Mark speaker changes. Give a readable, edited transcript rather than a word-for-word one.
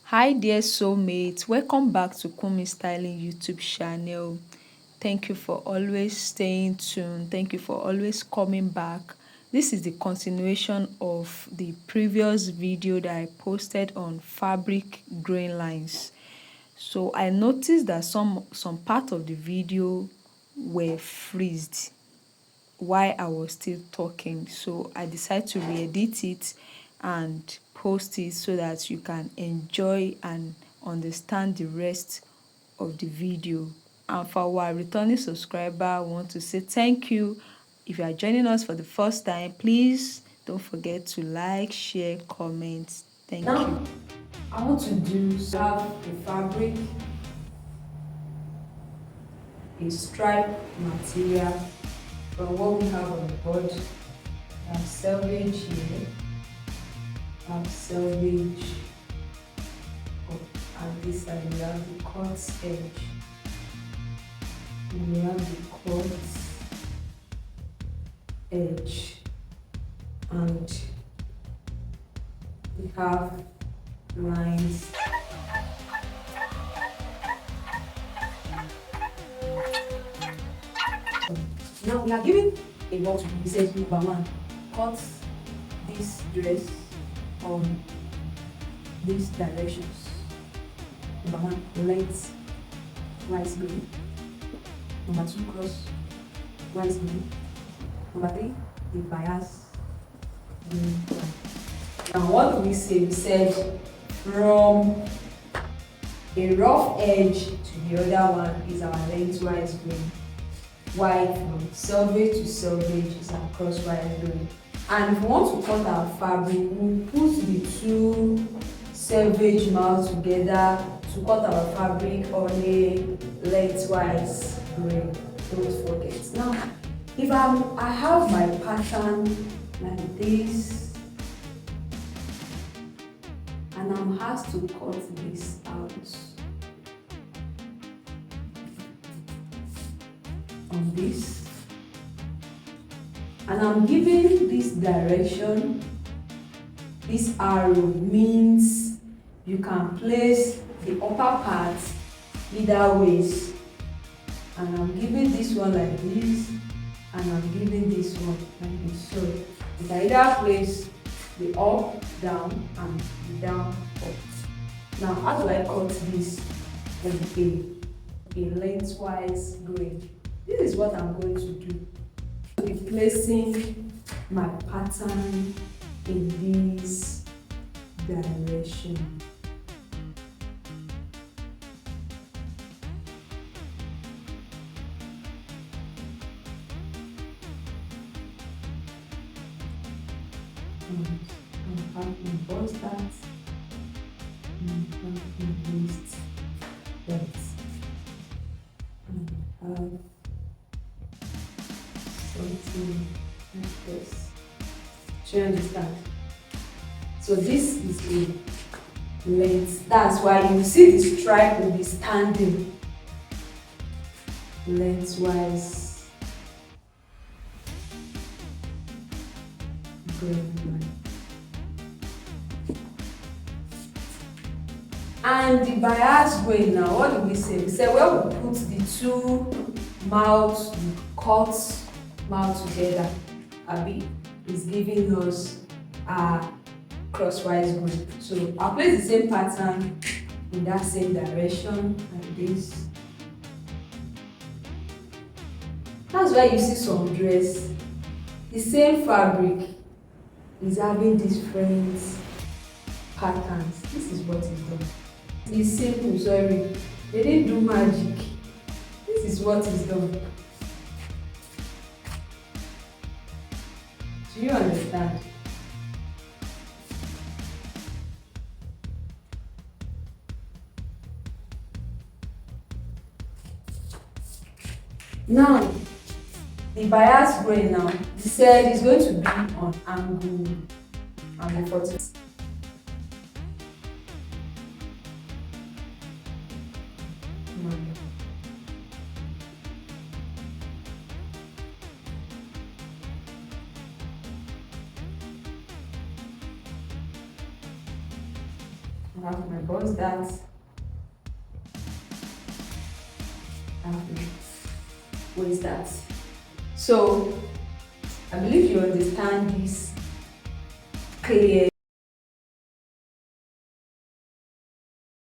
Speaker 1: Hi dear soulmates, welcome back to Kunmi Styling YouTube channel. Thank you for always staying tuned. Thank you for always coming back. This is the continuation of the previous video that I posted on fabric grain lines. So I noticed that some part of the video were freezed while I was still talking. So I decided to re-edit it and post it so that you can enjoy and understand the rest of the video. And for our returning subscriber, I want to say thank you. If you are joining us for the first time, please don't forget to like, share, comment. Thank you. I want to have the fabric, a stripe material from what we have on the board. Selvage here, selvage and this side we have the cut edge, and we have the cut edge, and we have lines. Now we are given a box. We said number one, cut this dress on these directions. Number one, length wise green. Number two, cross wise green. Number three, the bias green. Now what do we say? We said from a rough edge to the other one is our lengthwise green, while from selvage to selvage is our crosswise green. And if we want to cut our fabric, we put the two selvage mouths together to cut our fabric on a lengthwise green. Don't forget. Now, if I have my pattern like this, and I'm asked to cut this out on this, and I'm giving this direction, this arrow means you can place the upper part either ways, and I'm giving this one like this, and I'm giving this one like this. So you can either place the up down and the down up. Now how do I cut this in a lengthwise grade? This is what I'm going to do. I'll be placing my pattern in this direction. And have emboss that, and have embossed that, and have something like this. Do you understand? So this is a length. That's why you see the stripe will be standing lengthwise grain line. And the bias grain now, what do we say? We say where we put the two mouths, the cut mouth together, Abby, is giving us a crosswise grain. So I'll place the same pattern in that same direction like this. That's why you see some dress, the same fabric is having different patterns. This is what is done. It's simple, sorry. They didn't do magic. This is what is done. Do you understand? Now, the bias grain now, he said is going to be on angle 40. I have my bust that. I have my waist that. So I believe you understand this clear.